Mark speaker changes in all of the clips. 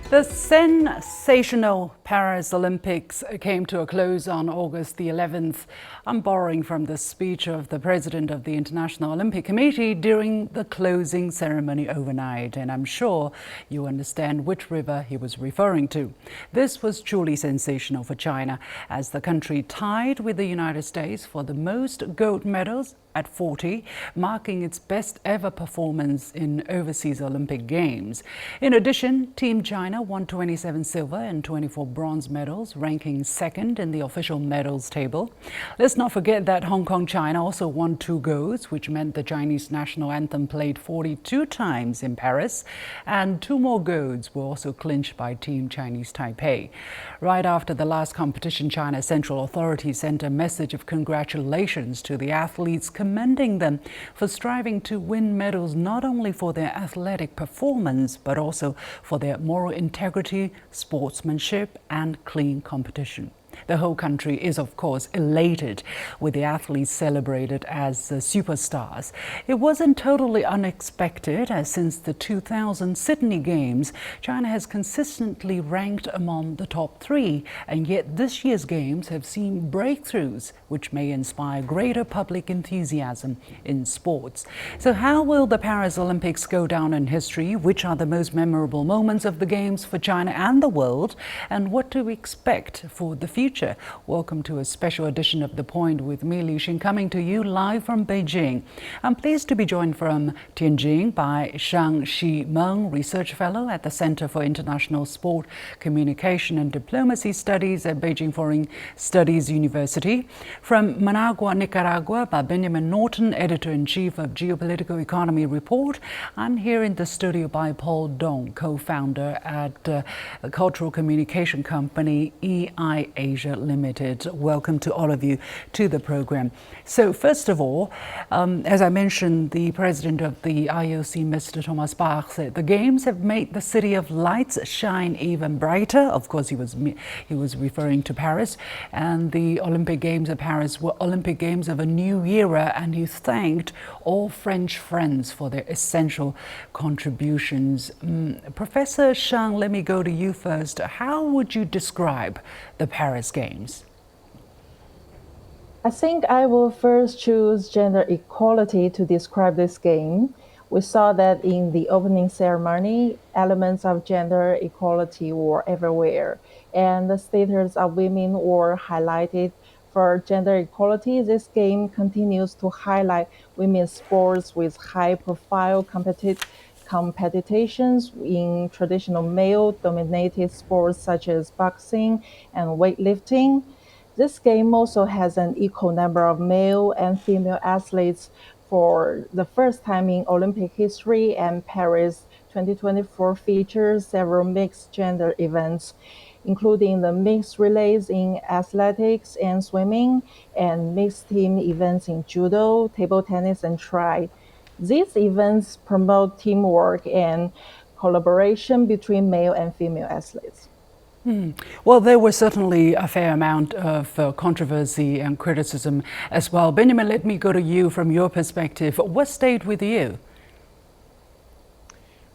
Speaker 1: The sensational Paris Olympics came to a close on August the 11th. I'm borrowing from the speech of the president of the International Olympic Committee during the closing ceremony overnight, and I'm sure you understand which river he was referring to. This was truly sensational for China, as the country tied with the United States for the most gold medals at 40, marking its best ever performance in overseas Olympic Games. In addition, Team China won 27 silver and 24 bronze medals, ranking second in the official medals table. Let's not forget that Hong Kong, China also won 2 golds, which meant the Chinese national anthem played 42 times in Paris, and 2 more golds were also clinched by Team Chinese Taipei. Right after the last competition, China's central authorities sent a message of congratulations to the athletes, commending them for striving to win medals not only for their athletic performance, but also for their moral integrity, sportsmanship, and clean competition. The whole country is, of course, elated with the athletes celebrated as superstars. It wasn't totally unexpected, as since the 2000 Sydney Games, China has consistently ranked among the top 3, and yet this year's Games have seen breakthroughs which may inspire greater public enthusiasm in sports. So how will the Paris Olympics go down in history? Which are the most memorable moments of the Games for China and the world? And what to expect for the future? Welcome to a special edition of The Point with me, Li Xin, coming to you live from Beijing. I'm pleased to be joined from Tianjin by Shang Ximeng, Research Fellow at the Center for International Sport, Communication and Diplomacy Studies at Beijing Foreign Studies University. From Managua, Nicaragua, by Benjamin Norton, Editor-in-Chief of Geopolitical Economy Report. I'm here in the studio by Paul Dong, co-founder at the cultural communication company EI Asia Limited. Welcome to all of you to the program. So first of all, as I mentioned, the president of the IOC, Mr. Thomas Bach, said the Games have made the City of Lights shine even brighter. Of course, he was referring to Paris, and the Olympic Games of Paris were Olympic Games of a new era, and he thanked all French friends for their essential contributions. Professor Shang, let me go to you first. How would you describe the Paris Games?
Speaker 2: I think I will first choose gender equality to describe this game. We saw that in the opening ceremony, elements of gender equality were everywhere, and the status of women were highlighted. For gender equality, this game continues to highlight women's sports with high-profile competitions in traditional male-dominated sports such as boxing and weightlifting. This game also has an equal number of male and female athletes for the first time in Olympic history, and Paris 2024 features several mixed gender events, including the mixed relays in athletics and swimming, and mixed team events in judo, table tennis, and tri. These events promote teamwork and collaboration between male and female athletes.
Speaker 1: Well, there was certainly a fair amount of controversy and criticism as well. Benjamin, let me go to you from your perspective. What stayed with you?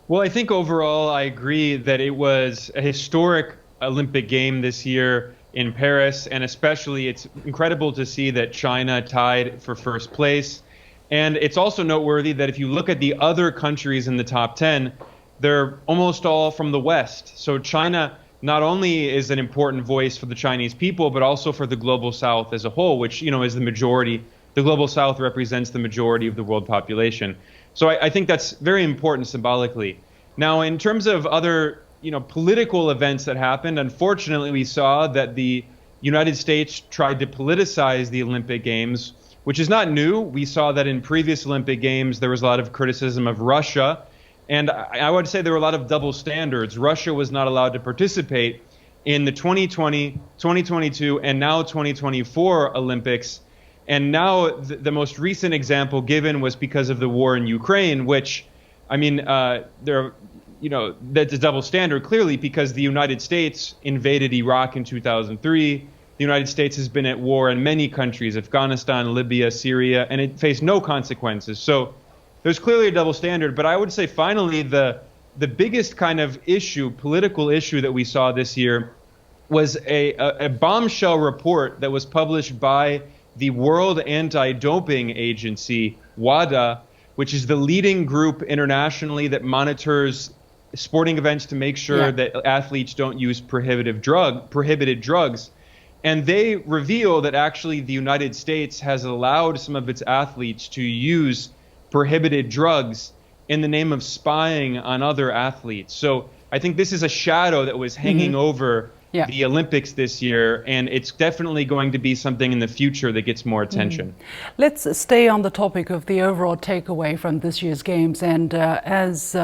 Speaker 3: Well, I think overall I agree that it was a historic Olympic game this year in Paris, and especially it's incredible to see that China tied for first place. And it's also noteworthy that if you look at the other countries in the top 10, they're almost all from the West. So China not only is an important voice for the Chinese people, but also for the global South as a whole, which, is the majority. The global South represents the majority of the world population. So I think that's very important symbolically. Now, in terms of other, political events that happened, unfortunately, we saw that the United States tried to politicize the Olympic Games, which is not new. We saw that in previous Olympic Games, there was a lot of criticism of Russia. And I would say there were a lot of double standards. Russia was not allowed to participate in the 2020, 2022, and now 2024 Olympics. And now the most recent example given was because of the war in Ukraine, which, that's a double standard clearly because the United States invaded Iraq in 2003. The United States has been at war in many countries, Afghanistan, Libya, Syria, and it faced no consequences. So there's clearly a double standard, but I would say finally the the biggest kind of issue, political issue that we saw this year was a bombshell report that was published by the World Anti-Doping Agency, WADA, which is the leading group internationally that monitors sporting events to make sure that athletes don't use prohibited drugs. And they reveal that actually the United States has allowed some of its athletes to use prohibited drugs in the name of spying on other athletes. So I think this is a shadow that was hanging over the Olympics this year, and it's definitely going to be something in the future that gets more attention.
Speaker 1: Let's stay on the topic of the overall takeaway from this year's Games. And as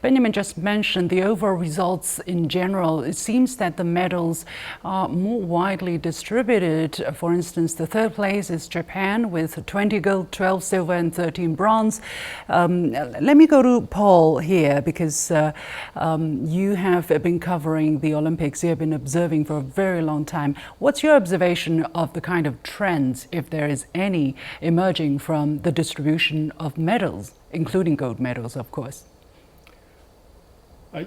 Speaker 1: Benjamin just mentioned, the overall results in general, it seems that the medals are more widely distributed. For instance, the third place is Japan with 20 gold, 12 silver and 13 bronze. Let me go to Paul here, because you have been covering the Olympics. You have been observing for a very long time. What's your observation of the kind of trends, if there is any, emerging from the distribution of medals, including gold medals, of course?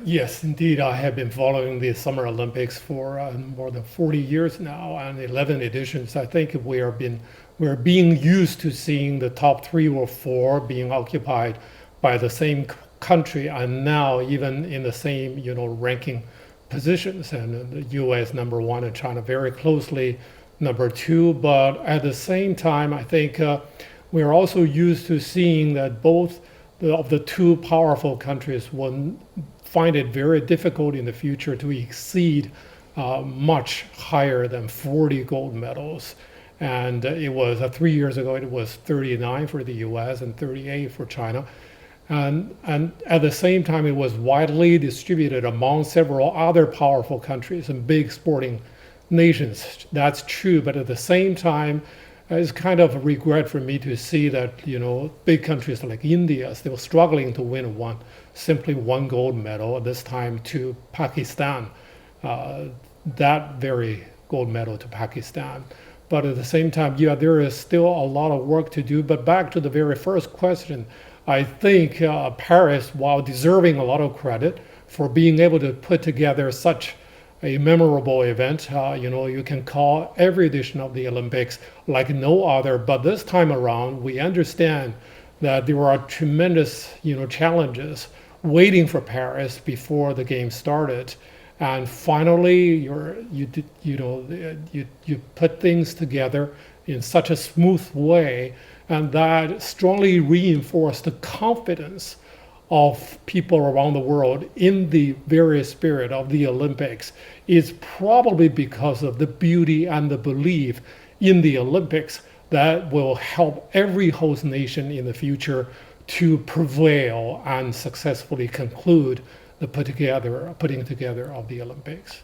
Speaker 4: Yes, indeed. I have been following the Summer Olympics for more than 40 years now, and 11 editions. I think we're being used to seeing the top 3 or 4 being occupied by the same country, and now even in the same ranking positions, and the U.S. number 1 and China very closely number 2. But at the same time, I think we're also used to seeing that both of the 2 powerful countries will find it very difficult in the future to exceed much higher than 40 gold medals. And it was 3 years ago, it was 39 for the U.S. and 38 for China. And at the same time, it was widely distributed among several other powerful countries and big sporting nations. That's true, but at the same time, it's kind of a regret for me to see that big countries like India still struggling to win simply one gold medal, this time to Pakistan, that very gold medal to Pakistan. But at the same time, there is still a lot of work to do. But back to the very first question, I think Paris, while deserving a lot of credit for being able to put together such a memorable event, you can call every edition of the Olympics like no other. But this time around, we understand that there are tremendous, challenges waiting for Paris before the Games started. And finally, you put things together in such a smooth way, and that strongly reinforced the confidence of people around the world in the very spirit of the Olympics. Is probably because of the beauty and the belief in the Olympics that will help every host nation in the future to prevail and successfully conclude the putting together of the Olympics.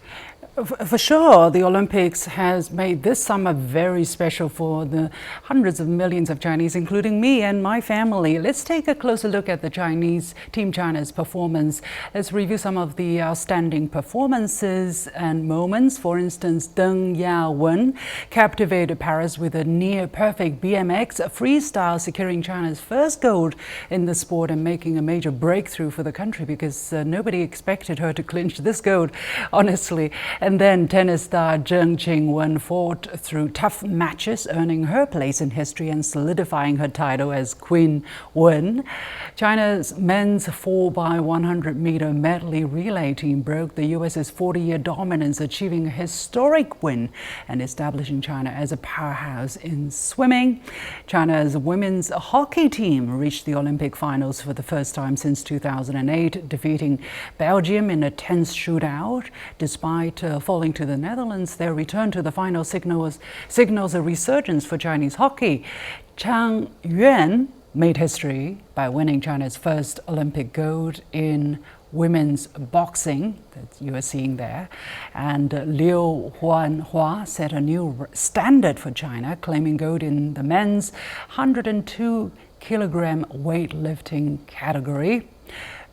Speaker 1: For sure, the Olympics has made this summer very special for the hundreds of millions of Chinese, including me and my family. Let's take a closer look at the Team China's performance. Let's review some of the outstanding performances and moments. For instance, Deng Yawen captivated Paris with a near-perfect BMX freestyle, securing China's first gold in the sport and making a major breakthrough for the country, because nobody expected her to clinch this gold, honestly. And then tennis star Shang Ximeng fought through tough matches, earning her place in history and solidifying her title as Queen Wen. China's men's 4x100-meter medley relay team broke the U.S.'s 40-year dominance, achieving a historic win and establishing China as a powerhouse in swimming. China's women's hockey team reached the Olympic finals for the first time since 2008, defeating Belgium in a tense shootout. Despite falling to the Netherlands, their return to the final signals a resurgence for Chinese hockey. Chang Yuan made history by winning China's first Olympic gold in women's boxing that you are seeing there. And Liu Huanhua set a new standard for China, claiming gold in the men's 102 kilogram weightlifting category.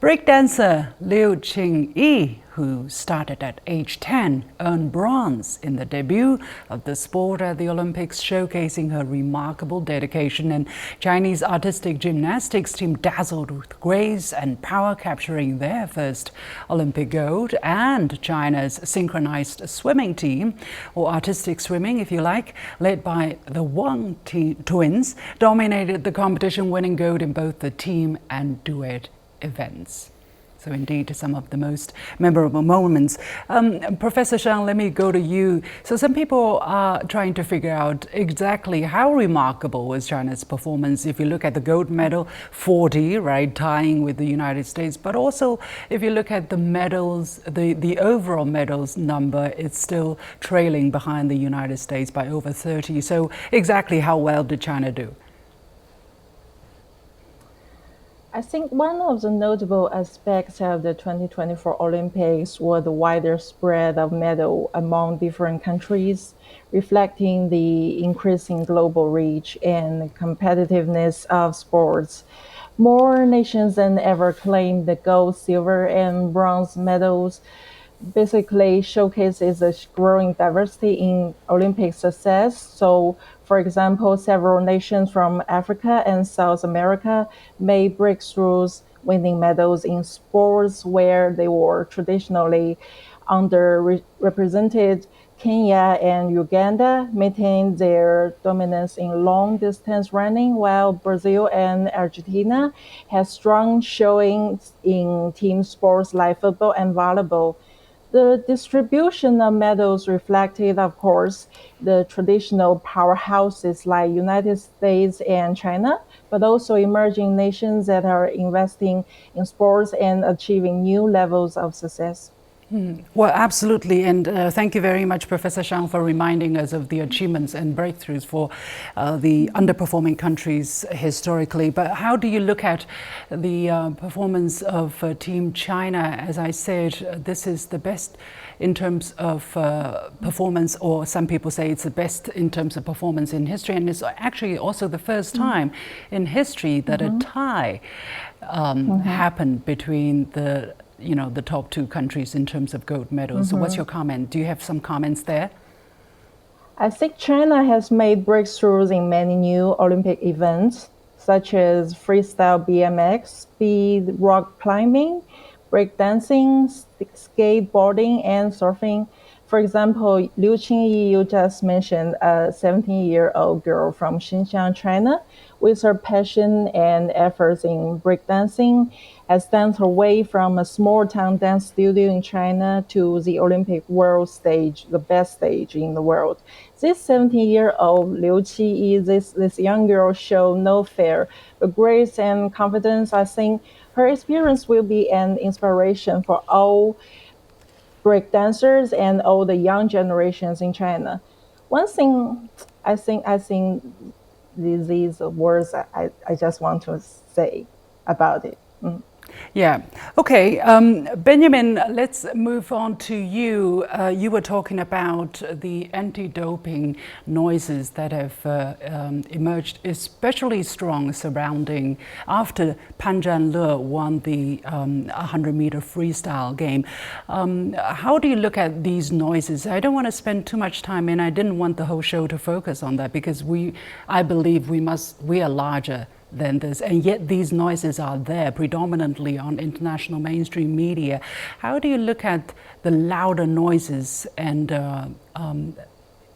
Speaker 1: Breakdancer Liu Qingyi, who started at age 10, earned bronze in the debut of the sport at the Olympics, showcasing her remarkable dedication. And Chinese artistic gymnastics team dazzled with grace and power, capturing their first Olympic gold. And China's synchronized swimming team, or artistic swimming if you like, led by the Wang twins, dominated the competition, winning gold in both the team and duet events. So indeed, some of the most memorable moments. Professor Shang, let me go to you. So some people are trying to figure out exactly how remarkable was China's performance. If you look at the gold medal, 40, right, tying with the United States. But also, if you look at the medals, the overall medals number, it's still trailing behind the United States by over 30. So exactly how well did China do?
Speaker 2: I think one of the notable aspects of the 2024 Olympics was the wider spread of medal among different countries, reflecting the increasing global reach and competitiveness of sports. More nations than ever claimed the gold, silver, and bronze medals, basically showcases a growing diversity in Olympic success. So, for example, several nations from Africa and South America made breakthroughs, winning medals in sports where they were traditionally underrepresented. Kenya and Uganda maintained their dominance in long-distance running, while Brazil and Argentina had strong showings in team sports like football and volleyball. The distribution of medals reflected, of course, the traditional powerhouses like United States and China, but also emerging nations that are investing in sports and achieving new levels of success.
Speaker 1: Well, absolutely. And thank you very much, Professor Shang, for reminding us of the achievements and breakthroughs for the underperforming countries historically. But how do you look at the performance of Team China? As I said, this is the best in terms of performance, or some people say it's the best in terms of performance in history. And it's actually also the first time in history that a tie happened between the top two countries in terms of gold medals. So what's your comment? Do you have some comments there?
Speaker 2: I think China has made breakthroughs in many new Olympic events, such as freestyle BMX, speed rock climbing, breakdancing, skateboarding, and surfing. For example, Liu Qingyi, you just mentioned, a 17-year-old girl from Xinjiang, China, with her passion and efforts in breakdancing, has danced her way from a small-town dance studio in China to the Olympic world stage, the best stage in the world. This 17-year-old Liu Qingyi, this young girl, showed no fear, but grace and confidence. I think her experience will be an inspiration for all breakdancers and all the young generations in China. One thing I think these words I just want to say about it.
Speaker 1: Yeah. Okay. Benjamin, let's move on to you. You were talking about the anti-doping noises that have emerged, especially strong surrounding after Pan Zhanle won the 100-meter freestyle game. How do you look at these noises? I don't want to spend too much time, and I didn't want the whole show to focus on that, because I believe we are larger than this, and yet these noises are there predominantly on international mainstream media. How do you look at the louder noises, and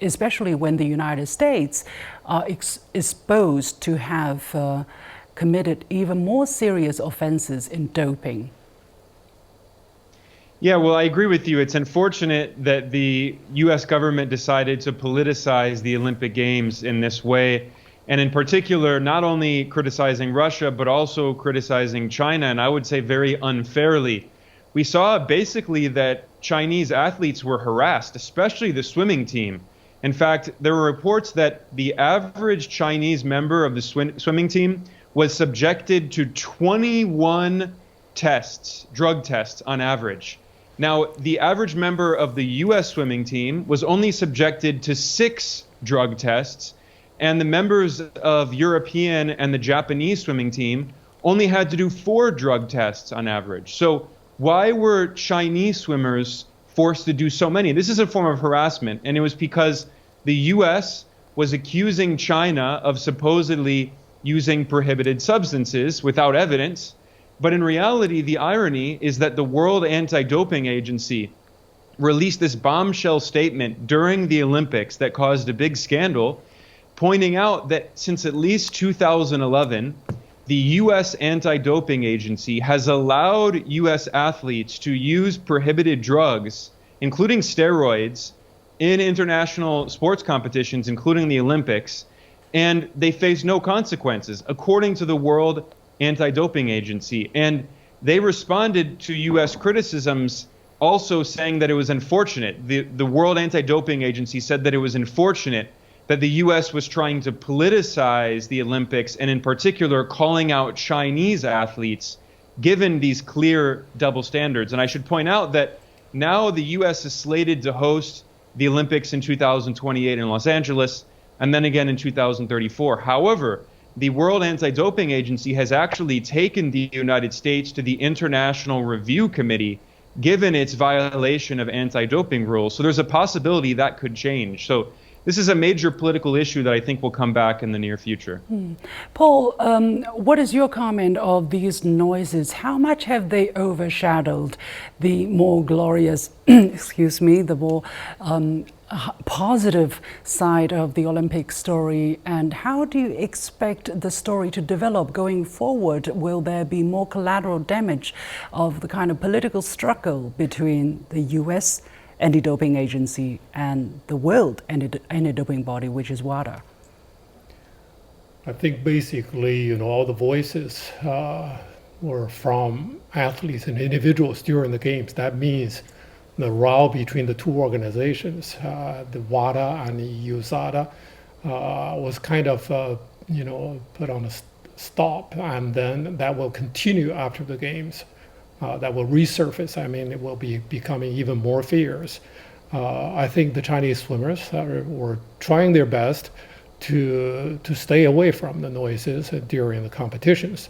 Speaker 1: especially when the United States are exposed to have committed even more serious offenses in doping?
Speaker 3: Yeah, well, I agree with you. It's unfortunate that the U.S. government decided to politicize the Olympic Games in this way. And in particular, not only criticizing Russia, but also criticizing China, and I would say very unfairly. We saw basically that Chinese athletes were harassed, especially the swimming team. In fact, there were reports that the average Chinese member of the swimming team was subjected to 21 tests, drug tests on average. Now, the average member of the U.S. swimming team was only subjected to 6 drug tests, and the members of European and the Japanese swimming team only had to do 4 drug tests on average. So why were Chinese swimmers forced to do so many? This is a form of harassment, and it was because the US was accusing China of supposedly using prohibited substances without evidence. But in reality, the irony is that the World Anti-Doping Agency released this bombshell statement during the Olympics that caused a big scandal, pointing out that since at least 2011, the US Anti-Doping Agency has allowed US athletes to use prohibited drugs, including steroids, in international sports competitions, including the Olympics, and they face no consequences, according to the World Anti-Doping Agency. And they responded to US criticisms also saying that it was unfortunate. The World Anti-Doping Agency said that it was unfortunate that the US was trying to politicize the Olympics, and in particular calling out Chinese athletes, given these clear double standards. And I should point out that now the US is slated to host the Olympics in 2028 in Los Angeles, and then again in 2034. However, the World Anti-Doping Agency has actually taken the United States to the International Review Committee, given its violation of anti-doping rules. So there's a possibility that could change. So this is a major political issue that I think will come back in the near future.
Speaker 1: Paul, what is your comment of these noises? How much have they overshadowed the more glorious, the more positive side of the Olympic story? And how do you expect the story to develop going forward? Will there be more collateral damage of the kind of political struggle between the US anti-doping agency and the world anti-doping body, which is WADA?
Speaker 4: I think basically, all the voices were from athletes and individuals during the games. That means the row between the two organizations, the WADA and the USADA, was kind of, put on a stop, and then that will continue after the games. That will resurface. I mean, it will be becoming even more fierce. I think the Chinese swimmers were trying their best to stay away from the noises during the competitions.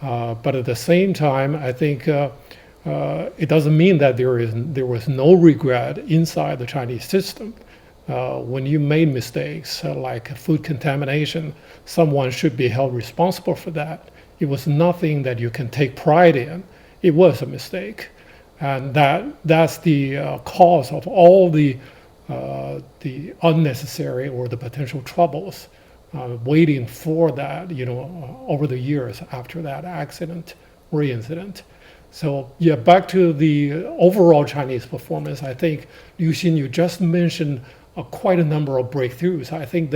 Speaker 4: But at the same time, I think it doesn't mean that there was no regret inside the Chinese system. When you made mistakes like food contamination, someone should be held responsible for that. It was nothing that you can take pride in. It was a mistake, and that's the cause of all the unnecessary or the potential troubles waiting for that, over the years after that accident or incident. So yeah, back to the overall Chinese performance. I think Liu Xin, you just mentioned quite a number of breakthroughs. I think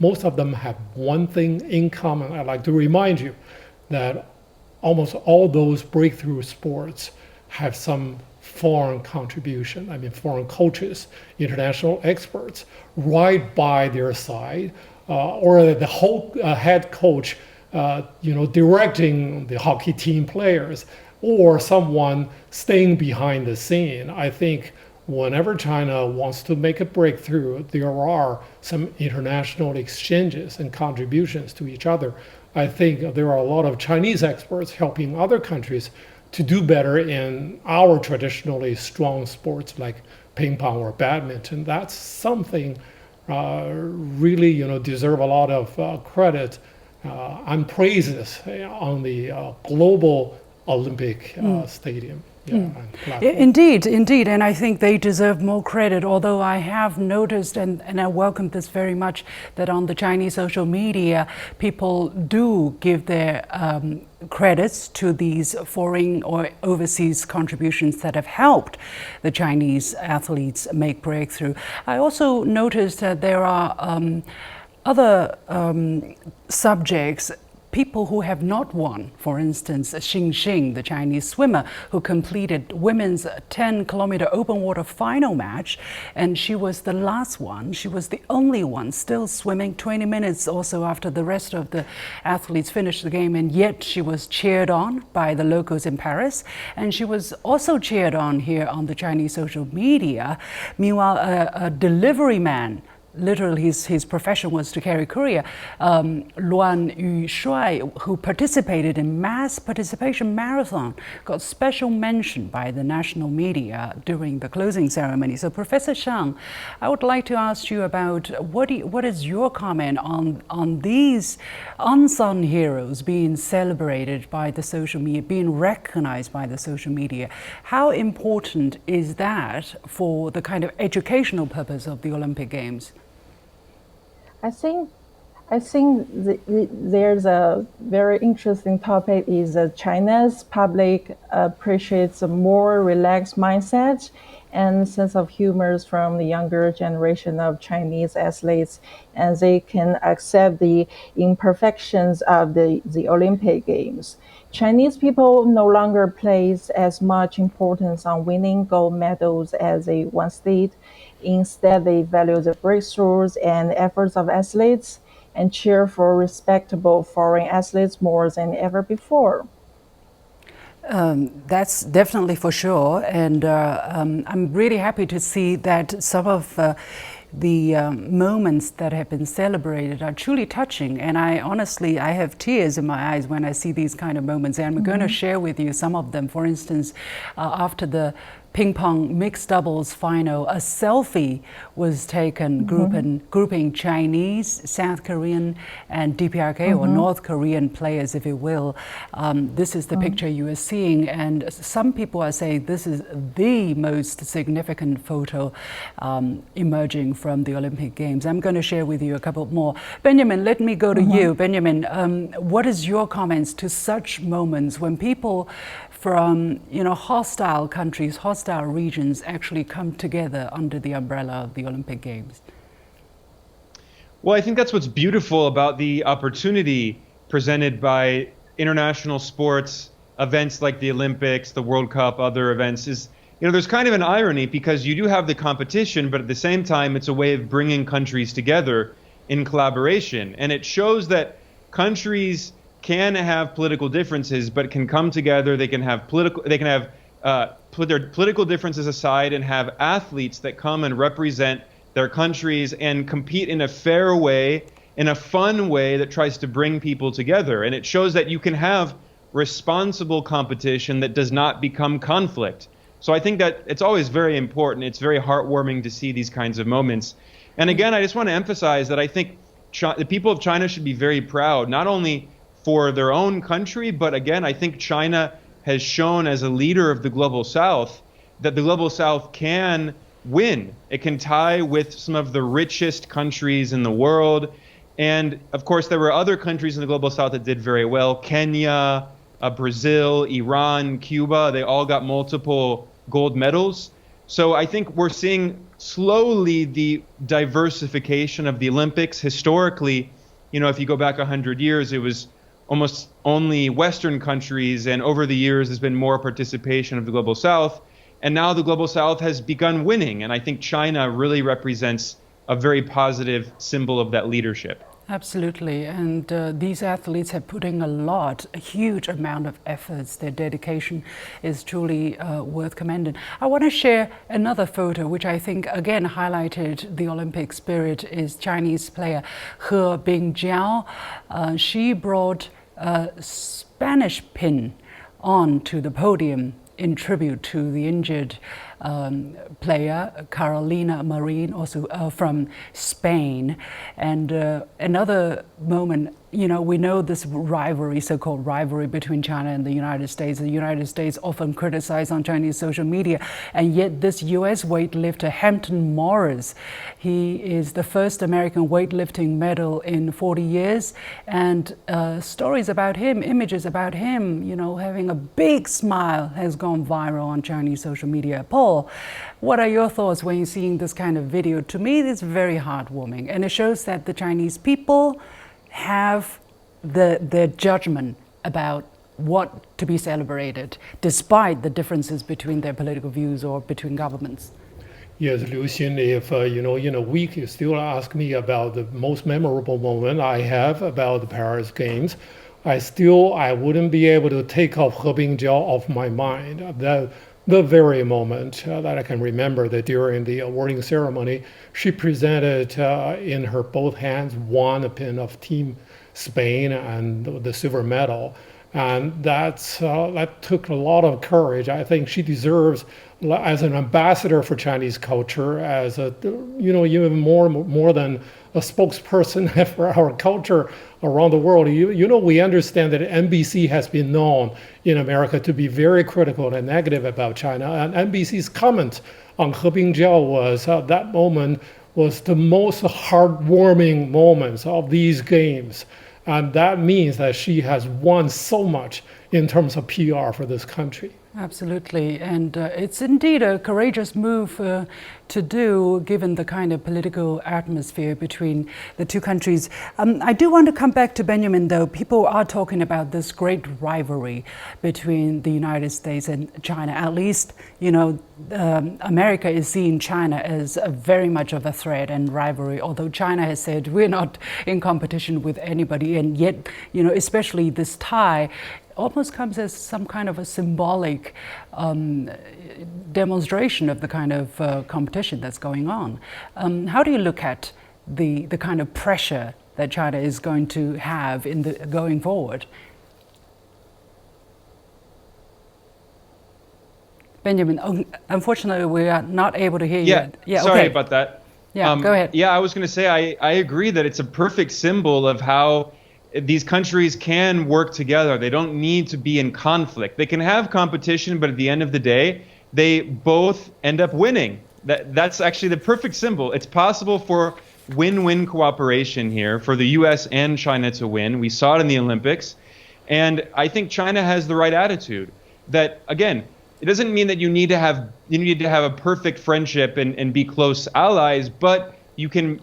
Speaker 4: most of them have one thing in common. I'd like to remind you that almost all those breakthrough sports have some foreign contribution. I mean, foreign coaches, international experts, right by their side, or the whole head coach, directing the hockey team players, or someone staying behind the scene. I think whenever China wants to make a breakthrough, there are some international exchanges and contributions to each other. I think there are a lot of Chinese experts helping other countries to do better in our traditionally strong sports like ping pong or badminton. That's something really, deserve a lot of credit and praises on the global Olympic stadium.
Speaker 1: Indeed, and I think they deserve more credit, although I have noticed, and I welcome this very much, that on the Chinese social media, people do give their credits to these foreign or overseas contributions that have helped the Chinese athletes make breakthrough. I also noticed that there are other subjects, people who have not won. For instance, Shang Ximeng, the Chinese swimmer who completed women's 10-kilometer open water final match, and she was the last one. She was the only one still swimming 20 minutes also after the rest of the athletes finished the game, and yet she was cheered on by the locals in Paris, and she was also cheered on here on the Chinese social media. Meanwhile, a delivery man literally his profession was to carry courier, Luan Yushui, who participated in mass participation marathon, got special mention by the national media during the closing ceremony. So Professor Shang, I would like to ask you about what is your comment on these unsung heroes being celebrated by the social media, being recognized by the social media? How important is that for the kind of educational purpose of the Olympic Games?
Speaker 2: I think there's a very interesting topic is China's public appreciates a more relaxed mindset and sense of humor from the younger generation of Chinese athletes, and they can accept the imperfections of the Olympic Games. Chinese people no longer place as much importance on winning gold medals as they once did. Instead, they value the breakthroughs and efforts of athletes and cheer for respectable foreign athletes more than ever before.
Speaker 1: That's definitely for sure, and I'm really happy to see that some of the moments that have been celebrated are truly touching, and I have tears in my eyes when I see these kind of moments, and I'm going to share with you some of them. For instance, after the ping pong mixed doubles final, a selfie was taken grouping Chinese, South Korean, and DPRK, or North Korean players, if you will. This is the picture you are seeing, and some people are saying this is the most significant photo emerging from the Olympic Games. I'm going to share with you a couple more. Benjamin, let me go to you. Benjamin, what is your comments to such moments when people from hostile countries, hostile regions actually come together under the umbrella of the Olympic Games?
Speaker 3: Well, I think that's what's beautiful about the opportunity presented by international sports events like the Olympics, the World Cup, other events is, there's kind of an irony because you do have the competition, but at the same time, it's a way of bringing countries together in collaboration. And it shows that countries can have political differences, but can come together. They can have put their political differences aside and have athletes that come and represent their countries and compete in a fair way, in a fun way that tries to bring people together. And it shows that you can have responsible competition that does not become conflict. So I think that it's always very important. It's very heartwarming to see these kinds of moments. And again, I just want to emphasize that I think the people of China should be very proud, not only for their own country, but again, I think China has shown as a leader of the Global South that the Global South can win. It can tie with some of the richest countries in the world. And of course, there were other countries in the Global South that did very well. Kenya, Brazil, Iran, Cuba, they all got multiple gold medals. So I think we're seeing slowly the diversification of the Olympics. Historically, if you go back 100 years, it was almost only Western countries, and over the years there's been more participation of the Global South, and now the Global South has begun winning, and I think China really represents a very positive symbol of that leadership.
Speaker 1: Absolutely, and these athletes have put in a huge amount of efforts. Their dedication is truly worth commending. I want to share another photo, which I think again highlighted the Olympic spirit, is Chinese player He Bingjiao. She brought a Spanish pin onto the podium in tribute to the injured player Carolina Marin, also from Spain. And another moment, we know this rivalry, so-called rivalry between China and the United States. The United States often criticized on Chinese social media, and yet this U.S. weightlifter Hampton Morris, he is the first American weightlifting medal in 40 years, and stories about him, images about him, having a big smile has gone viral on Chinese social media. Paul, what are your thoughts when you're seeing this kind of video? To me, it's very heartwarming, and it shows that the Chinese people have their judgment about what to be celebrated, despite the differences between their political views or between governments.
Speaker 4: Yes, Lucian, if in a week you still ask me about the most memorable moment I have about the Paris Games, I wouldn't be able to take off He Bingjiao off my mind. the very moment that I can remember that during the awarding ceremony, she presented in her both hands one pin of Team Spain and the silver medal. And that took a lot of courage. I think she deserves, as an ambassador for Chinese culture, as a, even more than a spokesperson for our culture around the world. We understand that NBC has been known in America to be very critical and negative about China. And NBC's comment on He Bingjiao was that moment was the most heartwarming moments of these games. And that means that she has won so much in terms of PR for this country.
Speaker 1: Absolutely. And it's indeed a courageous move to do, given the kind of political atmosphere between the two countries. I do want to come back to Benjamin, though. People are talking about this great rivalry between the United States and China. At least, America is seeing China as very much of a threat and rivalry, although China has said we're not in competition with anybody. And yet, especially this tie almost comes as some kind of a symbolic demonstration of the kind of competition that's going on. How do you look at the kind of pressure that China is going to have going forward? Benjamin, unfortunately, we are not able to hear you.
Speaker 3: Yeah, sorry about that.
Speaker 1: Yeah, go ahead.
Speaker 3: Yeah, I was going to say, I agree that it's a perfect symbol of how these countries can work together. They don't need to be in conflict. They can have competition, but at the end of the day, they both end up winning. That's actually the perfect symbol. It's possible for win-win cooperation here, for the US and China to win. We saw it in the Olympics. And I think China has the right attitude. That, again, it doesn't mean that you need to have a perfect friendship and be close allies, but you can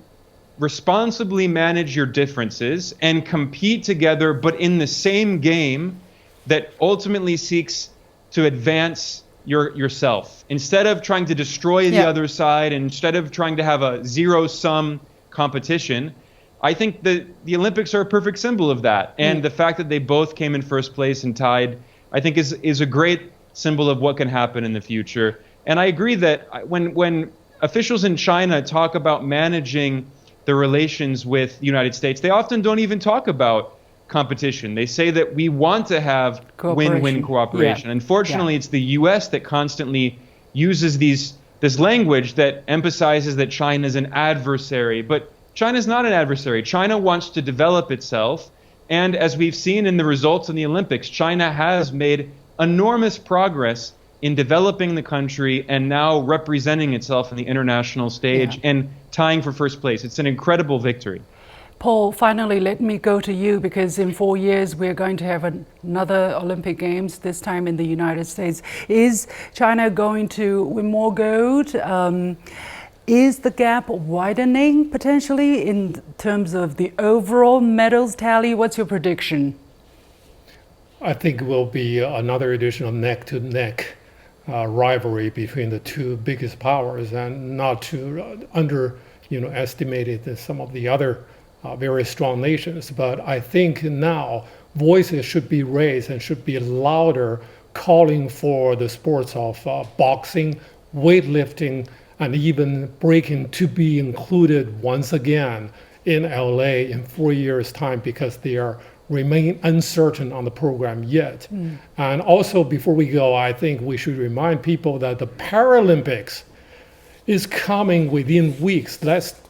Speaker 3: responsibly manage your differences and compete together, but in the same game that ultimately seeks to advance yourself. Instead of trying to destroy the other side, instead of trying to have a zero-sum competition, I think that the Olympics are a perfect symbol of that. And the fact that they both came in first place and tied, I think is a great symbol of what can happen in the future. And I agree that when officials in China talk about managing the relations with the United States, they often don't even talk about competition. They say that we want to have win-win cooperation. Unfortunately, it's the US that constantly uses this language that emphasizes that China is an adversary. But China is not an adversary. China wants to develop itself. And as we've seen in the results in the Olympics, China has made enormous progress in developing the country and now representing itself on the international stage and tying for first place. It's an incredible victory.
Speaker 1: Paul, finally, let me go to you, because in 4 years we're going to have another Olympic Games, this time in the United States. Is China going to win more gold? Is the gap widening potentially in terms of the overall medals tally? What's your prediction?
Speaker 4: I think it will be another edition of neck-to-neck rivalry between the two biggest powers, and not to underestimate some of the other very strong nations. But I think now voices should be raised and should be louder, calling for the sports of boxing, weightlifting, and even breaking to be included once again in LA in 4 years' time, because they remain uncertain on the program yet. And also, before we go, I think we should remind people that the Paralympics is coming within weeks.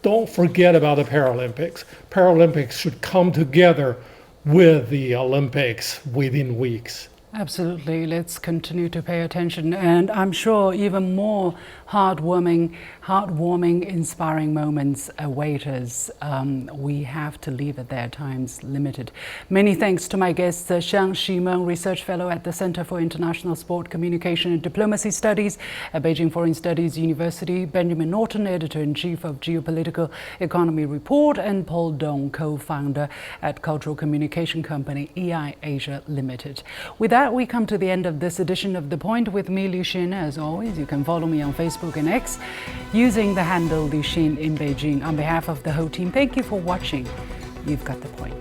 Speaker 4: Don't forget about the Paralympics. Paralympics should come together with the Olympics within weeks.
Speaker 1: Absolutely. Let's continue to pay attention. And I'm sure even more heartwarming, inspiring moments await us. We have to leave it there. Time's limited. Many thanks to my guests, Shang Ximeng, Research Fellow at the Center for International Sport, Communication and Diplomacy Studies at Beijing Foreign Studies University, Benjamin Norton, Editor-in-Chief of Geopolitical Economy Report, and Paul Dong, co-founder at cultural communication company EI Asia Limited. With that, we come to the end of this edition of The Point with me, Li Xin. As always, you can follow me on Facebook and X using the handle Li Xin in Beijing. On behalf of the whole team, thank you for watching. You've got the point.